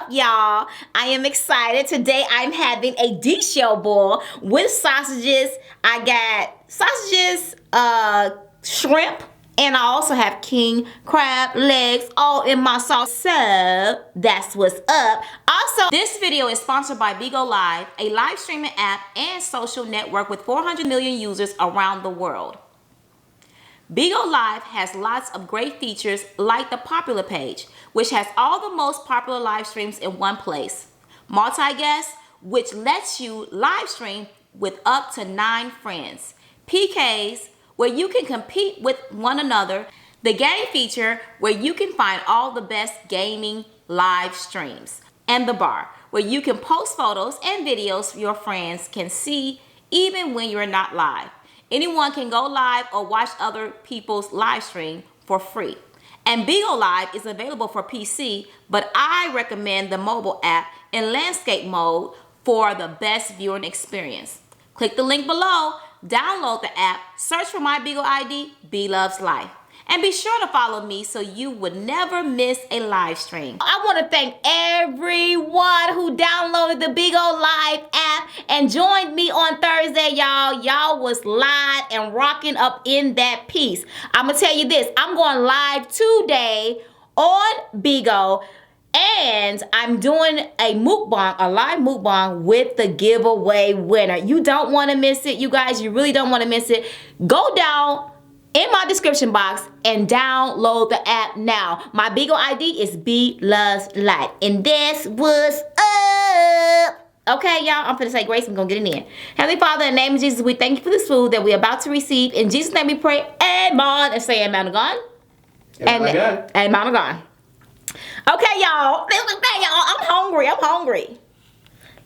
up, y'all? I am excited. Today I'm having a Deshelled bowl with sausages. I got sausages, shrimp, and I also have king crab legs all in my sauce. So that's what's up. Also, this video is sponsored by Bloveslife, a live streaming app and social network with 400 million users around the world. Bloveslife has lots of great features like the popular page, which has all the most popular live streams in one place. Multi-guest, which lets you live stream with up to 9 friends. PKs, where you can compete with one another. The game feature, where you can find all the best gaming live streams. And the bar, where you can post photos and videos your friends can see even when you're not live. Anyone can go live or watch other people's live stream for free. And Bloveslife is available for PC, but I recommend the mobile app in landscape mode for the best viewing experience. Click the link below, download the app, search for my Beagle ID, Bloveslife. And be sure to follow me so you would never miss a live stream. I want to thank everyone who downloaded the Bloveslife app and joined me on Thursday, y'all. Y'all was live and rocking up in that piece. I'm going to tell you this. I'm going live today on Bigo. And I'm doing a mukbang, a live mukbang with the giveaway winner. You don't want to miss it, you guys. You really don't want to miss it. Go down in my description box and download the app now. My Beagle ID is Bloveslife. And this was up. Okay, y'all, I'm finna say grace. I'm gonna get it in. Heavenly Father, in the name of Jesus, we thank you for this food that we're about to receive. In Jesus' name we pray, amen. And say amen to God. Amen to God. Okay, y'all. I'm hungry. I'm hungry.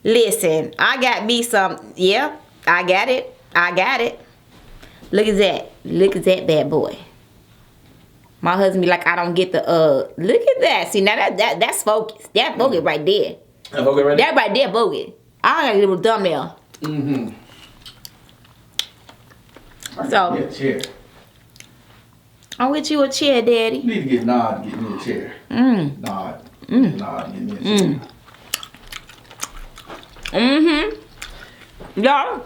Listen, I got me some. Yeah, I got it. I got it. Look at that. Look at that bad boy. My husband be like, I don't get the look at that. See, now that's focus. That focus right there. That focus right there? That right there focus. I got a little thumbnail. Mm-hmm. So get a chair. I'll get you a chair, Daddy. You need to get Nod to get me a chair. Nod. Nod, get me a chair. Yeah.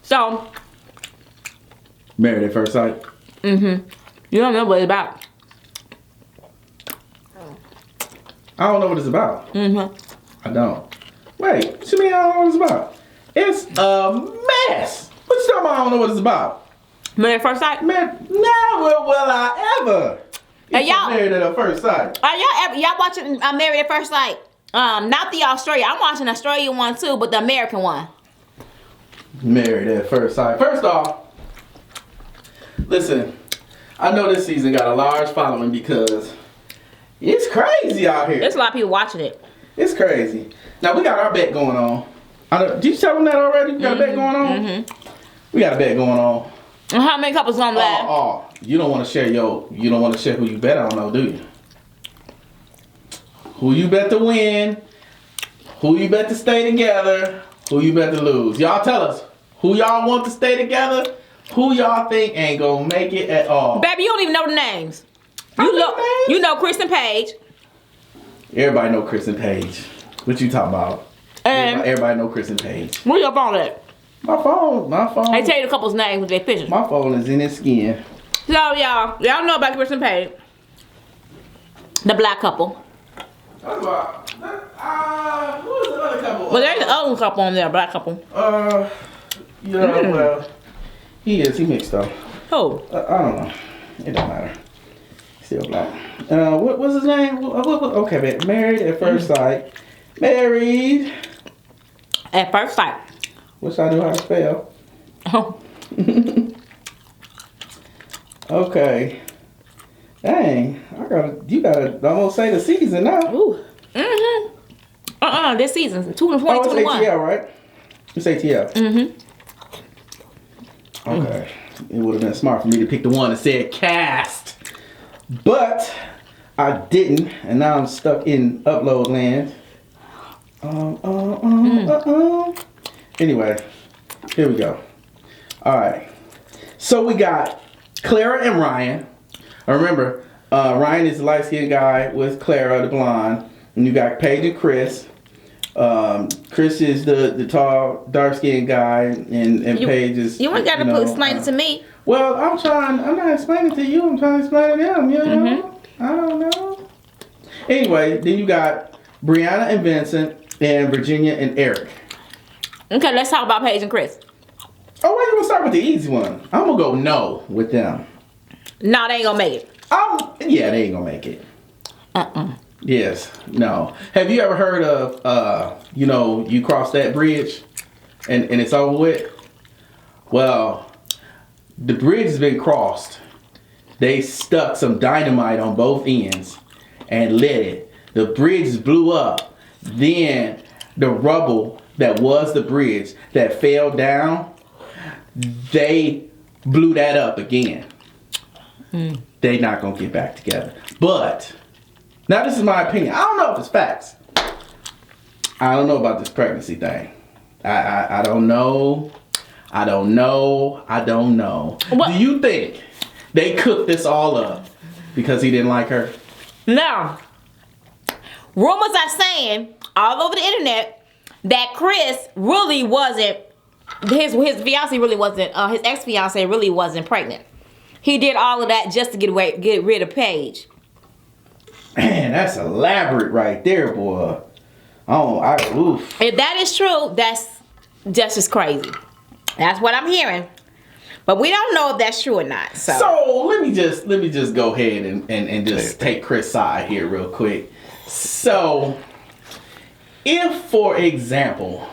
So, Married at first sight. you don't know what it's about. I don't know what it's about. I don't. Wait, what you mean I don't know what it's about? It's a mess. What you talking about? I don't know what it's about. Married at first sight? Man, never will I ever. Hey, y'all. Married at first sight. Are y'all watching Married at First Sight? Not the Australia. I'm watching the Australian one too, but the American one. Married at first sight. First off, listen, I know this season got a large following because it's crazy out here. There's a lot of people watching it. It's crazy. Now we got our bet going on. Did you tell them that already? We got a bet going on? We got a bet going on. And how many couples on that? Oh, you don't want to share you don't want to share who you bet on though, do you? Who you bet to win, who you bet to stay together, who you bet to lose. Y'all tell us who y'all want to stay together, who y'all think ain't gonna make it at all. Baby, you don't even know the names. You know Chris and Paige. Everybody know Chris and Paige. What you talking about? And everybody know Chris and Paige. where your phone at? My phone. They tell you the couple's names with their pictures. My phone is in his skin. So y'all know about Chris and Paige. The black couple. Who's the other couple? Well, there's the other couple on there, black couple. Yeah, well, he mixed up. Who? I don't know. It don't matter. Still black. What's his name? Okay, man. Married at first sight. Married at first sight. Wish I knew how to spell. Oh. Okay. Dang, you gotta almost say the season now. Ooh. This season, 2021. Oh, it's ATL, right? It's ATL. Okay. It would have been smart for me to pick the one that said cast. But I didn't, and now I'm stuck in upload land. Anyway, here we go. All right. So we got Clara and Ryan. Remember, Ryan is the light-skinned guy with Clara, the blonde. And you got Paige and Chris. Chris is the tall, dark-skinned guy, and Paige is... You ain't got to explain it to me. Well, I'm not explaining it to you. I'm trying to explain it to them, you know? I don't know. Anyway, then you got Brianna and Vincent, and Virginia and Eric. Okay, let's talk about Paige and Chris. Oh, why you gonna start with the easy one? I'm gonna go no with them. No, they ain't gonna make it. Yeah, they ain't gonna make it. Yes, no. Have you ever heard of, you cross that bridge and it's over with? Well, the bridge has been crossed. They stuck some dynamite on both ends and lit it. The bridge blew up. Then the rubble that was the bridge that fell down, they blew that up again. They not gonna get back together. But now this is my opinion. I don't know if it's facts. I don't know about this pregnancy thing. I don't know. I don't know. What? Do you think they cooked this all up because he didn't like her? No. Rumors are saying all over the internet that Chris really wasn't, his fiance really wasn't, his ex-fiance really wasn't pregnant. He did all of that just to get rid of Paige. Man, that's elaborate right there, boy. Oof. If that is true, that's just crazy. That's what I'm hearing. But we don't know if that's true or not. So let me just go ahead and just take Chris' side here real quick. So if, for example,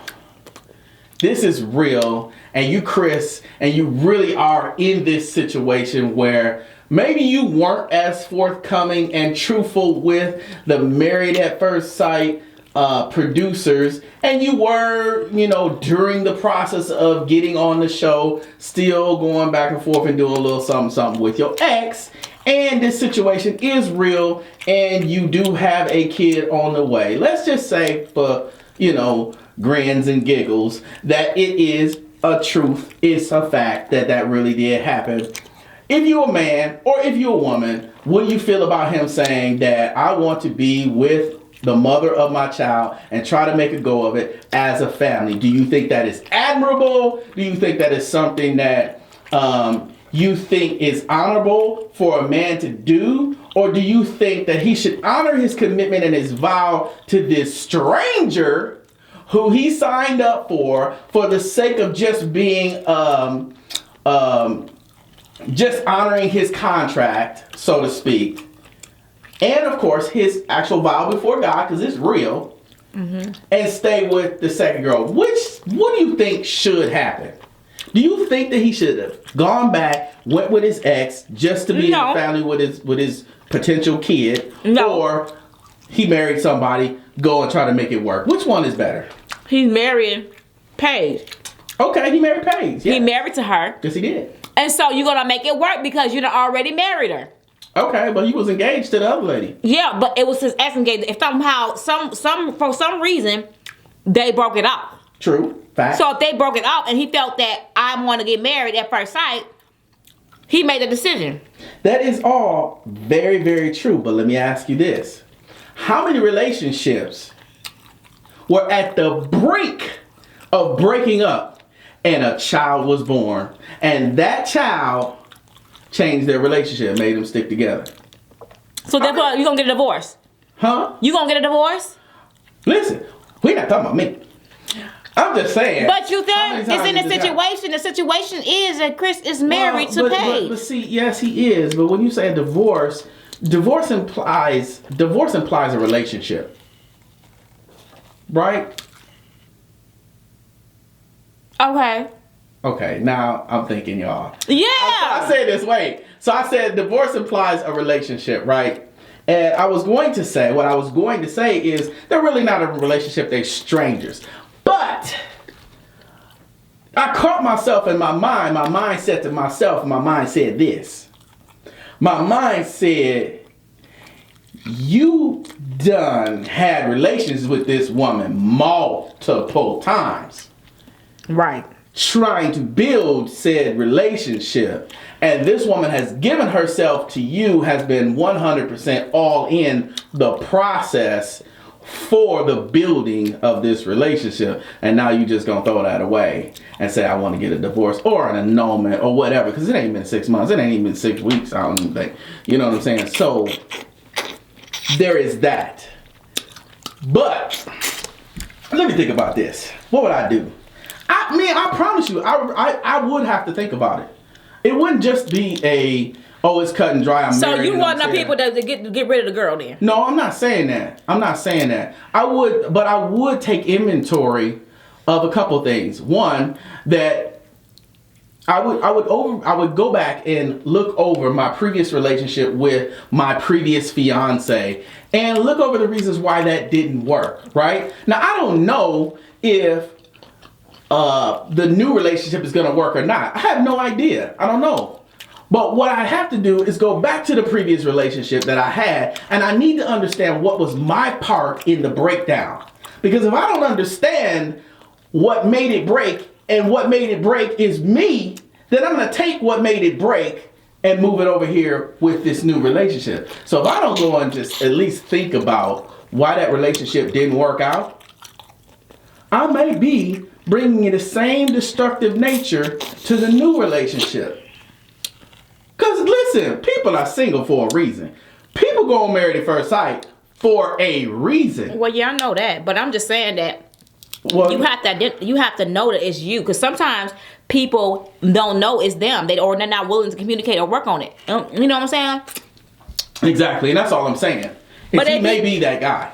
this is real and you, Chris, and you really are in this situation where maybe you weren't as forthcoming and truthful with the Married at First Sight producers, and you were, during the process of getting on the show, still going back and forth and doing a little something with your ex, and this situation is real, and you do have a kid on the way. Let's just say, for, grins and giggles, that it is a truth, it's a fact that really did happen. If you're a man or if you're a woman, what do you feel about him saying that I want to be with the mother of my child and try to make a go of it as a family? Do you think that is admirable? Do you think that is something that you think is honorable for a man to do? Or do you think that he should honor his commitment and his vow to this stranger who he signed up for the sake of just being, just honoring his contract, so to speak, and of course his actual vow before God, because it's real, and stay with the second girl? What do you think should happen? Do you think that he should have gone back, went with his ex just to be in the family with his potential kid, or he married somebody, go and try to make it work? Which one is better? He's marrying Paige. Okay, he married Paige. Yeah. He married to her. Yes, he did. And so you're gonna make it work because you done already married her. Okay, but he was engaged to the other lady. Yeah, but it was his ex engagement. If somehow, for some reason, they broke it off. True. Fact. So if they broke it off and he felt that I want to get married at first sight, he made the decision. That is all very, very true. But let me ask you this. How many relationships were at the brink of breaking up and a child was born, and that child changed their relationship, made them stick together? So therefore, you gonna get a divorce? Huh? You gonna get a divorce? Listen, we're not talking about me. I'm just saying. But you think it's in a situation. The situation is that Chris is married to Paige. But see, yes, he is. But when you say divorce implies a relationship, right? Okay, now I'm thinking, y'all. Yeah. I said this, wait. So I said divorce implies a relationship, right? And what I was going to say is they're really not a relationship, they're strangers. But I caught myself in my mind. My mind said to myself, my mind said this. My mind said, you done had relations with this woman multiple times. Right. Trying to build said relationship. And this woman has given herself to you, has been 100% all in the process for the building of this relationship. And now you just gonna throw that away and say, I want to get a divorce or an annulment or whatever. Because it ain't been 6 months. It ain't even been 6 weeks. I don't even think. You know what I'm saying? So there is that. But let me think about this. What would I do? I promise you, I would have to think about it. It wouldn't just be it's cut and dry. So you want the people to get rid of the girl then? No, I'm not saying that. I would take inventory of a couple things. One, that I would go back and look over my previous relationship with my previous fiance and look over the reasons why that didn't work, right? Now, I don't know if the new relationship is going to work or not. I have no idea. I don't know. But what I have to do is go back to the previous relationship that I had, and I need to understand what was my part in the breakdown. Because if I don't understand what made it break, and what made it break is me, then I'm going to take what made it break and move it over here with this new relationship. So if I don't go and just at least think about why that relationship didn't work out, I may be bringing the same destructive nature to the new relationship. Because listen, people are single for a reason. People go on Married at First Sight for a reason. Well, yeah, I know that, but I'm just saying that you have to know that it's you. Because sometimes people don't know it's them. Or they're not willing to communicate or work on it. You know what I'm saying? Exactly, and that's all I'm saying. But he may be that guy.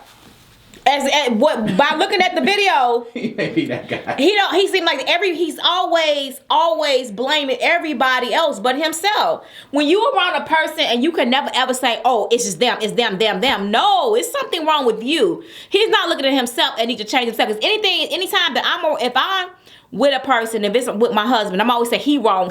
By looking at the video, he may be that guy. He seemed like he's always blaming everybody else but himself. When you around a person and you can never ever say, oh, it's just them, it's them. No, it's something wrong with you. He's not looking at himself and need to change himself. Because anytime that if I'm with a person, if it's with my husband, I'm always saying he wrong.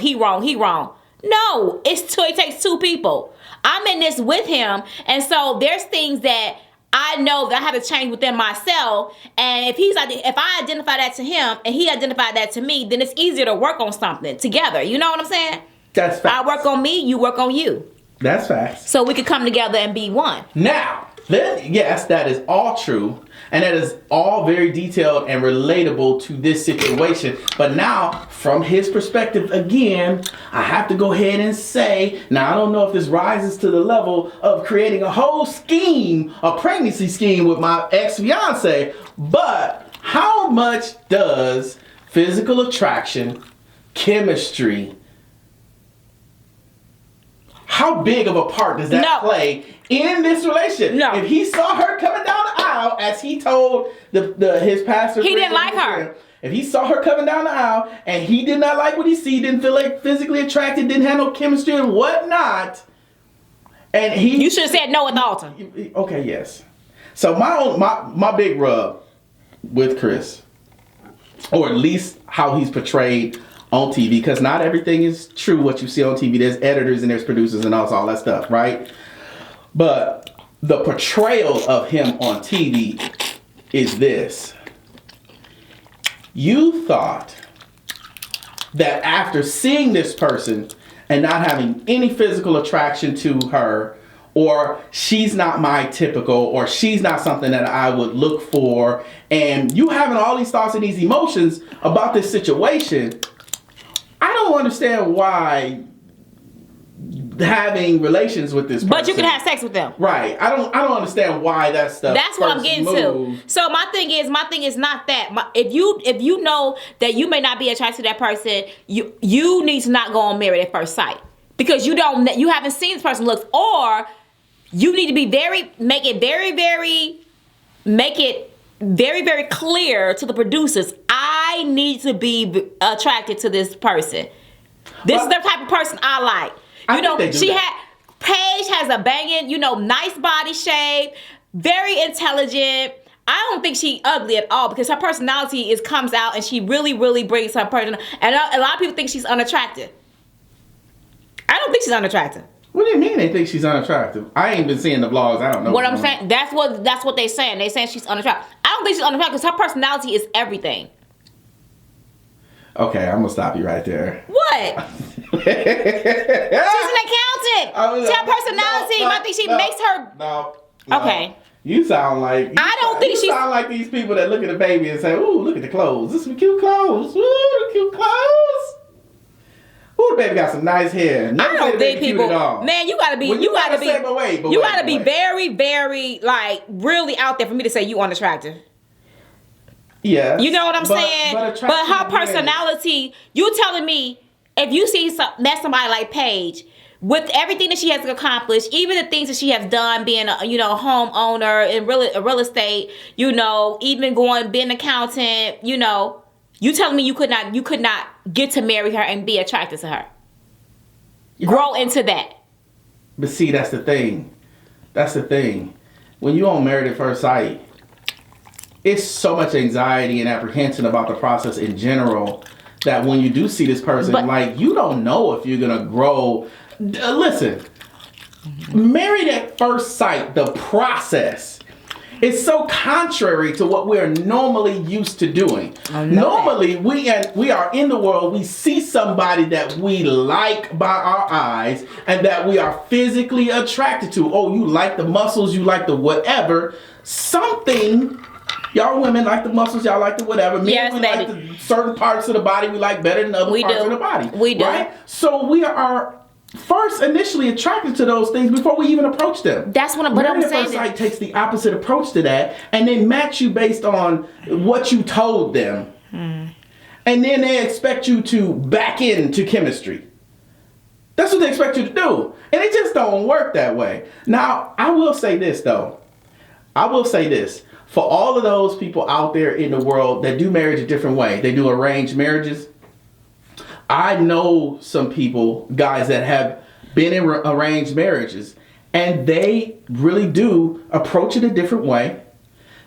No, it takes two people. I'm in this with him, and so there's things that I know that I have to change within myself, and if I identify that to him and he identified that to me, then it's easier to work on something together. You know what I'm saying? That's facts. I work on me, you work on you. That's facts. So we could come together and be one. Now, yes, that is all true, and that is all very detailed and relatable to this situation. But now, from his perspective again, I have to go ahead and say, now I don't know if this rises to the level of creating a whole scheme, a pregnancy scheme with my ex-fiance, but how much does physical attraction, chemistry, how big of a part does that play in this relationship? No. If he saw her coming down the aisle, as he told his pastor, he didn't like her. If he saw her coming down the aisle and he did not like what he see, didn't feel like physically attracted, didn't have no chemistry and whatnot, and you should have said no at the altar. Okay, yes. So my big rub with Chris, or at least how he's portrayed on TV, because not everything is true what you see on TV. There's editors and there's producers and all that stuff, right? But the portrayal of him on TV is this. You thought that after seeing this person and not having any physical attraction to her, or she's not my typical, or she's not something that I would look for, and you having all these thoughts and these emotions about this situation, I don't understand why having relations with this person. But you can have sex with them. Right. I don't understand why that stuff. That's what I'm getting to. So my thing is not that. If you know that you may not be attracted to that person, you need to not go on Married at First Sight. Because you haven't seen this person looks, or you need to make it very, very clear to the producers, I need to be attracted to this person. This is the type of person I like. Paige has a banging, nice body shape, very intelligent. I don't think she's ugly at all, because her personality comes out and she really, really brings her person. And a lot of people think she's unattractive. I don't think she's unattractive. What do you mean they think she's unattractive? I ain't been seeing the vlogs. I don't know. What I'm saying, that's what they're saying. They're saying she's unattractive. I don't think she's unattractive because her personality is everything. Okay, I'm gonna stop you right there. What? what? She's an accountant. She her personality. I think she makes her. No. Okay. You sound like. I don't think she sound like these people that look at the baby and say, "Ooh, look at the clothes. This is some cute clothes. Ooh, cute clothes." Ooh, the baby got some nice hair. Never I don't think people. Man, you gotta be. You gotta be very, very like really out there for me to say you unattractive. Yeah. You know what I'm saying? But her personality. You telling me if you see met somebody like Paige. With everything that she has accomplished, even the things that she has done, being a homeowner in real estate, even being an accountant, you telling me you could not get to marry her and be attracted to her, grow into that. But see, that's the thing. When you on Married at First Sight, it's so much anxiety and apprehension about the process in general that when you do see this person, you don't know if you're gonna grow. Listen, Married at First Sight, the process is so contrary to what we are normally used to doing. Normally, we are in the world, we see somebody that we like by our eyes and that we are physically attracted to. Oh, you like the muscles, you like the whatever. Something, y'all women like the muscles, y'all like the whatever. Men, we like the certain parts of the body we like better than other parts of the body. We do. Right? So we are first initially attracted to those things before we even approach them. That's what I'm saying. Married at First Sight takes the opposite approach to that, and they match you based on what you told them. And then they expect you to back into chemistry. That's what they expect you to do. And it just don't work that way. Now, I will say this though. For all of those people out there in the world that do marriage a different way, they do arranged marriages. I know some people, guys that have been in arranged marriages, and they really do approach it a different way.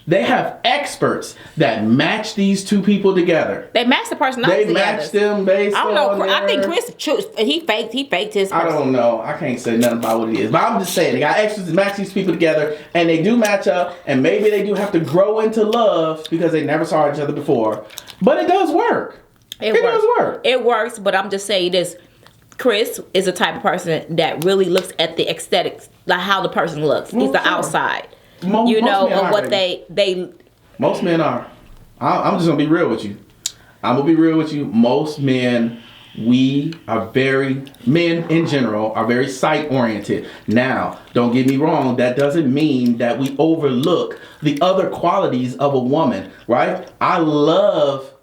They have experts that match these two people together. They match the personalities together. They match them based on I think Chris, he faked his person. I don't know. I can't say nothing about what it is. But I'm just saying, they got experts that match these people together, and they do match up, and maybe they do have to grow into love because they never saw each other before. But it does work. It does work. It works, but I'm just saying this. Chris is the type of person that really looks at the aesthetics, like how the person looks. He's the outside. Most what they. Most men are. I'm just gonna be real with you. Most men, men in general are very sight oriented. Now, don't get me wrong. That doesn't mean that we overlook the other qualities of a woman, right? I love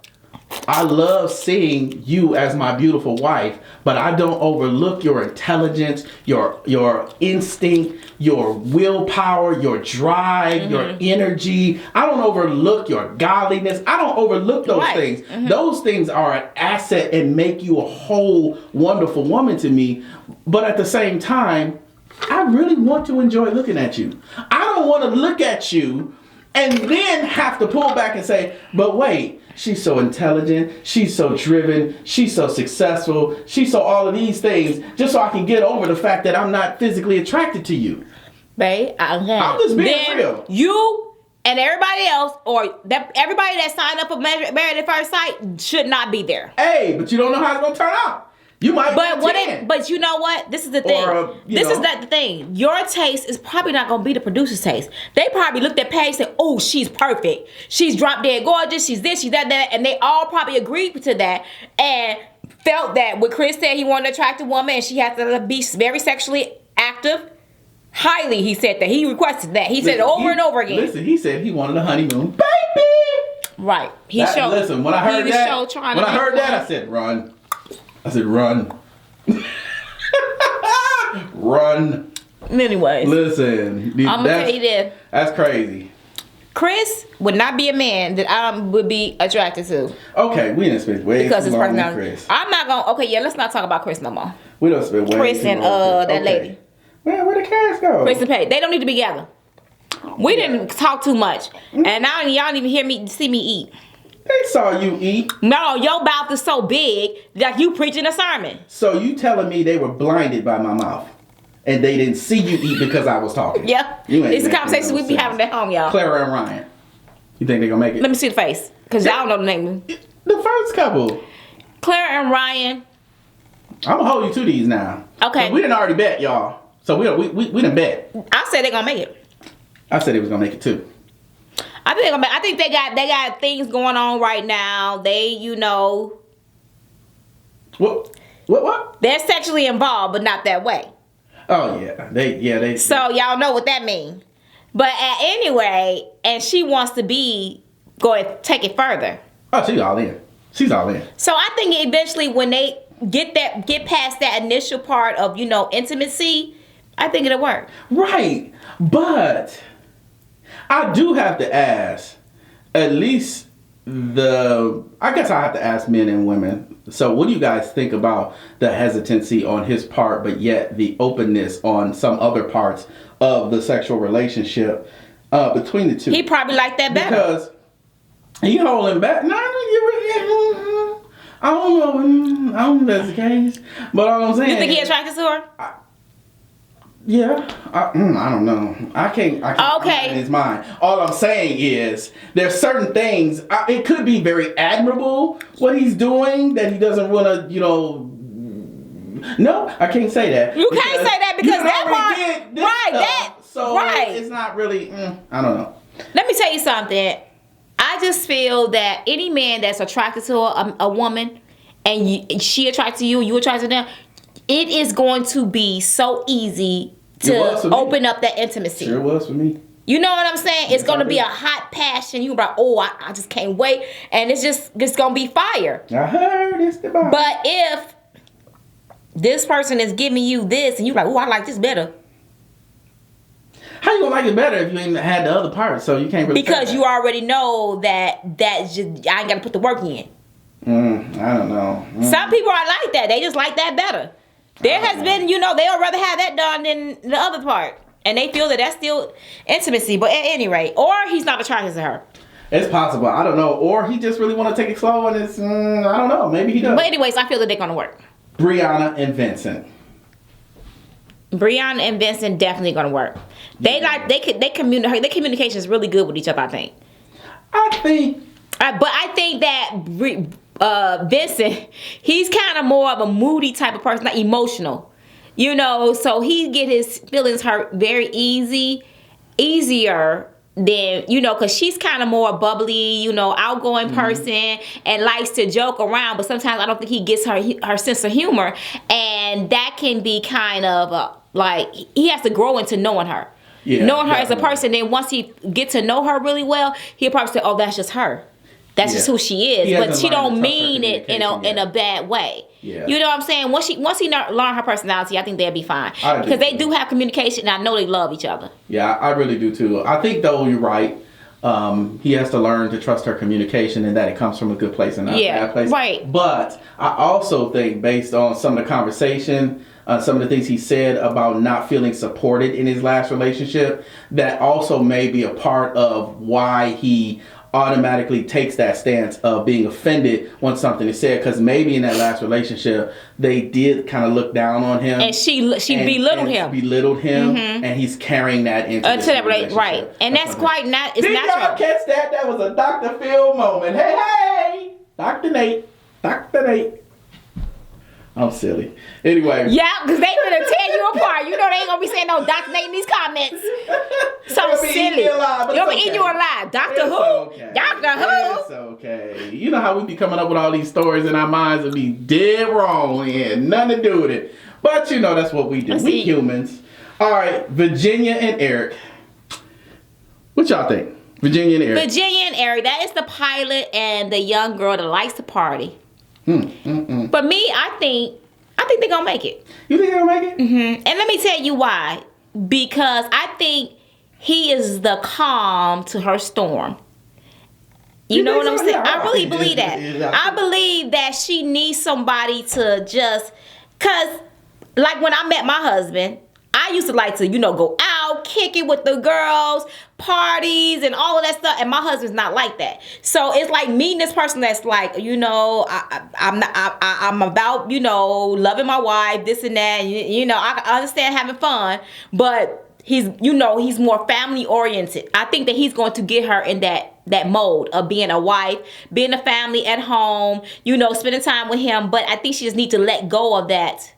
seeing you as my beautiful wife, but I don't overlook your intelligence, your instinct, your willpower, your drive, your energy. I don't overlook your godliness. I don't overlook those things. Those things are an asset and make you a whole wonderful woman to me. But at the same time, I really want to enjoy looking at you. I don't want to look at you and then have to pull back and say, but wait, she's so intelligent, she's so driven, she's so successful, she's so all of these things, just so I can get over the fact that I'm not physically attracted to you. Babe, I'm just being real. You and everybody else, everybody that signed up for Married at First Sight should not be there. Hey, but you don't know how it's gonna turn out. You might but you know what? This is the thing. The thing. Your taste is probably not going to be the producer's taste. They probably looked at Paige and said, oh, she's perfect. She's drop dead gorgeous. She's this, she's that. And they all probably agreed to that and felt that when Chris said he wanted an attractive woman and she had to be very sexually active, highly he said that. He requested that. He said it over and over again. Listen, he said he wanted a honeymoon. Baby! Right. When I heard that, I said, run. I said, run. Run. Anyways. Listen. I'm going to tell you this. That's crazy. Chris would not be a man that I would be attracted to. Okay, we didn't spend way too long with Chris. I'm not going to, let's not talk about Chris no more. We don't spend way Chris too and long that lady. Man, where the cast go? Chris and Paige. They don't need to be together. We didn't talk too much. And now y'all don't even see me eat. They saw you eat. No, your mouth is so big like you preaching a sermon. So you telling me they were blinded by my mouth and they didn't see you eat because I was talking? Yeah. These are conversations we be having at home, y'all. Clara and Ryan. You think they gonna make it? Let me see the face, because y'all don't know the name. The first couple. Clara and Ryan, I'm gonna hold you to these now. Okay. We done already bet, y'all. So we done bet. I said they're gonna make it. I said they was gonna make it too. I think they got things going on right now. They, you know, What? they're sexually involved, but not that way. Oh yeah, they. So y'all know what that means. But anyway, and she wants to go and take it further. Oh, she's all in. She's all in. So I think eventually when they get past that initial part of, you know, intimacy, I think it'll work. Right, but I do have to ask, at least I guess I have to ask men and women. So what do you guys think about the hesitancy on his part, but yet the openness on some other parts of the sexual relationship between the two? He probably liked that better. Because he holding back. No, I don't know if that's the case. But all I'm saying, You think he attracted to her? Yeah, I don't know. I can't. Okay. In his mind. All I'm saying is there's certain things. It could be very admirable what he's doing that he doesn't want to. You know. No, I can't say that. You can't say that because that part, right? That so right. It's not really. I don't know. Let me tell you something. I just feel that any man that's attracted to a woman, and she attracted to you, you attracted to them, it is going to be so easy to open up that intimacy. Sure was for me. You know what I'm saying? It's going to be a hot passion. You like, oh, I just can't wait. And it's going to be fire. I heard it's the bomb. But if this person is giving you this and you like, oh, I like this better. How you gonna like it better if you ain't had the other part? So you can't really. Because you already know that's just, I ain't got to put the work in. I don't know. Some people are like that. They just like that better. There has been, you know, they'll rather have that done than the other part. And they feel that that's still intimacy. But at any rate, or he's not attracted to her. It's possible. I don't know. Or he just really want to take it slow and it's, I don't know. Maybe he does. But anyways, I feel that they're going to work. Brianna and Vincent. Brianna and Vincent definitely going to work. Their communication is really good with each other, I think. I think. But I think that Vincent, he's kind of more of a moody type of person, like emotional. You know, so he get his feelings hurt very easier than, you know, because she's kind of more bubbly, you know, outgoing person and likes to joke around. But sometimes I don't think he gets her sense of humor. And that can be kind of like, he has to grow into knowing her. Yeah, knowing her as a person. Then once he get to know her really well, he'll probably say, oh, that's just her. That's just who she is. But she don't mean it in a bad way. Yeah. You know what I'm saying? Once he learn her personality, I think they'll be fine. Because they do have communication, and I know they love each other. Yeah, I really do too. I think though you're right. He has to learn to trust her communication and that it comes from a good place and not a bad place. Right. But I also think based on some of the conversation, some of the things he said about not feeling supported in his last relationship, that also may be a part of why he automatically takes that stance of being offended when something is said, because maybe in that last relationship they did kind of look down on him and she belittled him and he's carrying that into that relationship. Right, and that's quite not. It's Did natural. y'all catch that? That was a Dr. Phil moment. Hey, Dr. Nate. I'm silly. Anyway. Yeah, because they gonna tear you apart. You know they ain't gonna be saying no Dr. Nate in these comments. So silly. You'll be eating you alive. Doctor Who? Okay. Doctor Who? It's okay. You know how we be coming up with all these stories in our minds and be dead wrong and nothing to do with it. But you know that's what we do. We humans. All right, Virginia and Eric. What y'all think? Virginia and Eric. That is the pilot and the young girl that likes to party. For me, I think they're gonna make it. You think they're gonna make it? And let me tell you why. Because I think he is the calm to her storm. You know what I'm saying? I really believe that. I believe that she needs somebody to just, cause like when I met my husband, I used to like to, you know, go out, kick it with the girls, parties, and all of that stuff. And my husband's not like that. So it's like meeting this person that's like, you know, I'm about, you know, loving my wife, this and that. You know, I understand having fun, but he's more family oriented. I think that he's going to get her in that mode of being a wife, being a family at home, spending time with him. But I think she just needs to let go of that.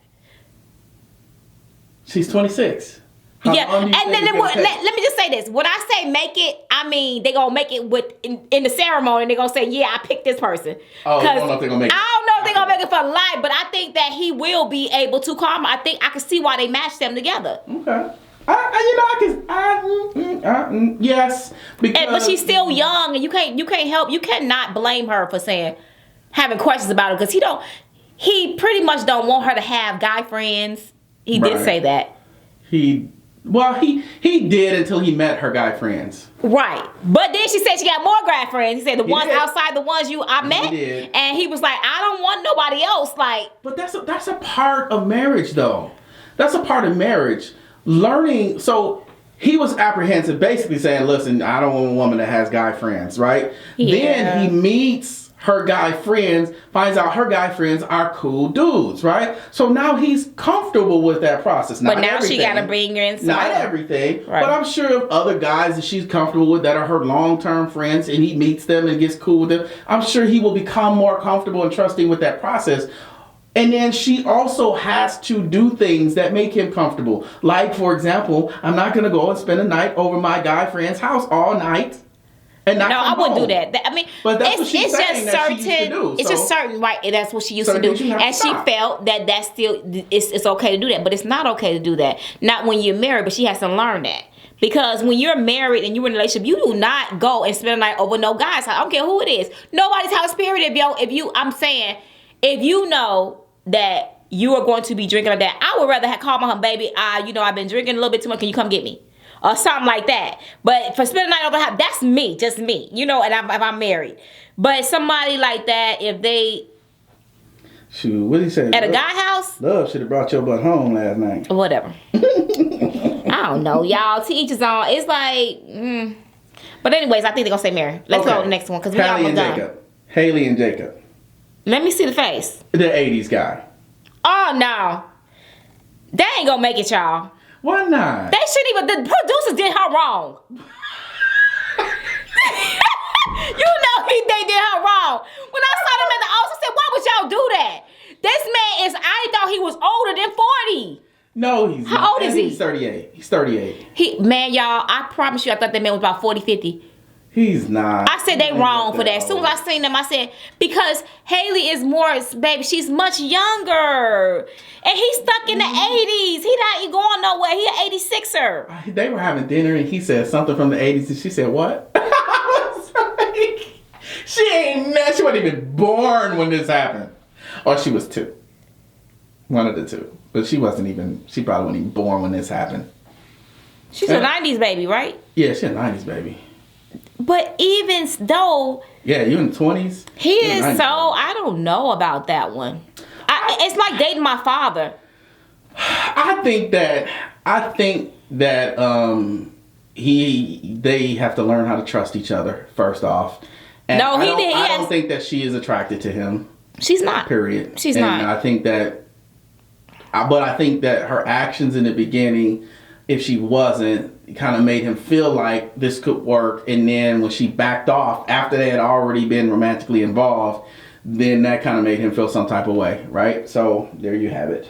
She's 26. And then let me just say this. When I say make it, I mean they gonna make it in the ceremony. They're gonna say, yeah, I picked this person. Oh, I don't know if they're gonna make it. I don't know if they're gonna make it for life, but I think that he will be able to calm her. I think I can see why they matched them together. Okay. Yes. But she's still young, and you cannot blame her for having questions about it, because he pretty much don't want her to have guy friends. He did say that. He did until he met her guy friends. Right. But then she said she got more guy friends. He said the ones outside the ones I met. He did. And he was like, I don't want nobody else. But that's a part of marriage, though. That's a part of marriage. Learning. So he was apprehensive, basically saying, listen, I don't want a woman that has guy friends, right? Yeah. Then he meets her guy friends, finds out her guy friends are cool dudes, right? So now he's comfortable with that process. But now she got to bring her inside. Not everything. Right. But I'm sure of other guys that she's comfortable with that are her long-term friends, and he meets them and gets cool with them, I'm sure he will become more comfortable and trusting with that process. And then she also has to do things that make him comfortable. Like, for example, I'm not going to go and spend a night over my guy friend's house all night. No, I wouldn't do that. I mean, but that's what she's saying that she used to do. It's just certain, right? That's what she used to do, and she felt that that's still it's okay to do that, but it's not okay to do that. Not when you're married, but she has to learn that, because when you're married and you're in a relationship, you do not go and spend a night over no guy's house. I don't care who it is. Nobody's house. Period. If you know that you are going to be drinking like that, I would rather call my home, baby. I've been drinking a little bit too much. Can you come get me? Or something like that. But for spending the night over the house, that's me, just me. And if I'm married. But somebody like that, if they... Shoot, what did he say? At a guy house? Love should have brought your butt home last night. Whatever. I don't know, y'all. To each his own. It's like... But anyways, I think they're going to say married. Let's go to the next one, because we almost done. Haley and Jacob. Let me see the face. The 80s guy. Oh, no. They ain't going to make it, y'all. Why not? They shouldn't even. The producers did her wrong. They did her wrong. When I saw them at the office, I said, "Why would y'all do that?" This man I thought he was older than 40. No, he's not. How old is he? He's 38. He's 38. Y'all, I promise you, I thought that man was about 40, 50. He's not. I said they wrong for that. As soon as I seen them, I said, because Haley is more, baby, she's much younger. And he's stuck in the 80s. He not going nowhere. He an 86er. They were having dinner and he said something from the 80s and she said, what? I was like, she wasn't even born when this happened. Or she was 2. One of the 2. But she probably wasn't even born when this happened. She's a 90s baby, right? Yeah, she's a 90s baby. But even though... Yeah, you in the 20s? He is so... I don't know about that one. It's like dating my father. I think that they have to learn how to trust each other, first off. And I don't think that she is attracted to him. She's not. Period. She's not. I think that her actions in the beginning, if she wasn't, kind of made him feel like this could work. And then when she backed off after they had already been romantically involved, then that kind of made him feel some type of way, right? So there you have it.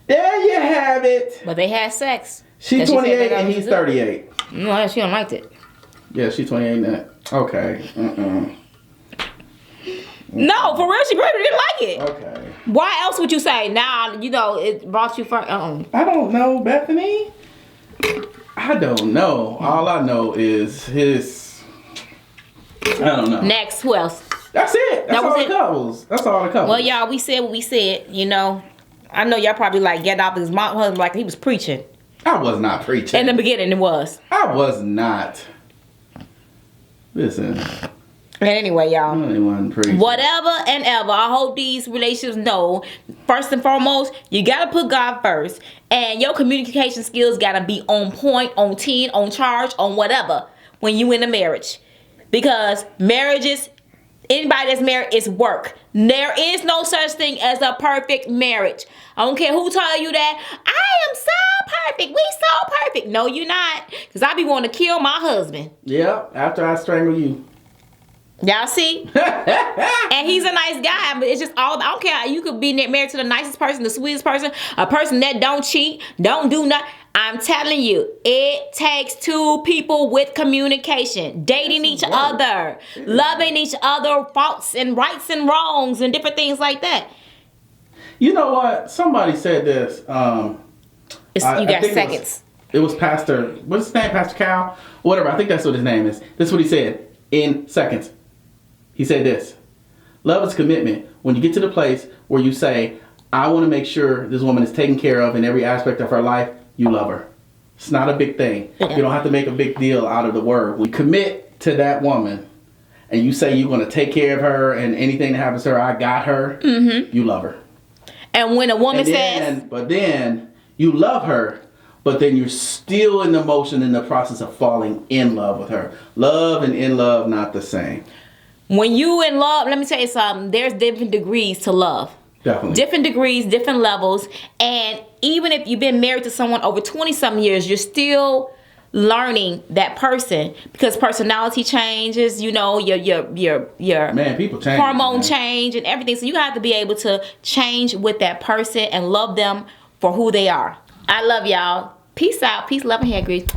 There you have it. But they had sex. She's 28 and he's 38. No, she don't like it. Yeah, she's 28 now. Okay. No, for real, she really didn't like it. Okay. Why else would you say? Now, it brought you from... I don't know, Bethany. I don't know. All I know is his... I don't know. Next, who else? That's it. That's all the couples. That's all the couples. Well, y'all, we said what we said, I know y'all probably get off his mom husband like he was preaching. I was not preaching. In the beginning, it was. I was not. Listen. And anyway, y'all. Whatever and ever, I hope these relationships know, first and foremost, you got to put God first. And your communication skills got to be on point, on 10, on charge, on whatever when you in a marriage. Because marriages anybody that's married is work. There is no such thing as a perfect marriage. I don't care who told you that. I am so perfect. We so perfect. No, you're not. Because I be wanting to kill my husband. Yeah, after I strangle you. Y'all see? And he's a nice guy, but it's just all, I don't care. You could be married to the nicest person, the sweetest person, a person that don't cheat, don't do nothing. I'm telling you, it takes two people with communication, dating each other, loving each other, faults and rights and wrongs and different things like that. You know what? Somebody said this. You got seconds. It was Pastor, what's his name? Pastor Cal? Whatever. I think that's what his name is. This is what he said in seconds. He said this. Love is commitment. When you get to the place where you say, I want to make sure this woman is taken care of in every aspect of her life, you love her. It's not a big thing. Yeah. You don't have to make a big deal out of the word. When you commit to that woman and you say you're going to take care of her and anything that happens to her, I got her, you love her. And when a woman says... But then you love her, but then you're still in the motion in the process of falling in love with her. Love and in love, not the same. When you in love, let me tell you something. There's different degrees to love. Definitely. Different degrees, different levels. And even if you've been married to someone over 20-something years, you're still learning that person because personality changes, you know, your man, people change, hormone change and everything. So you have to be able to change with that person and love them for who they are. I love y'all. Peace out. Peace, love, and hair grease.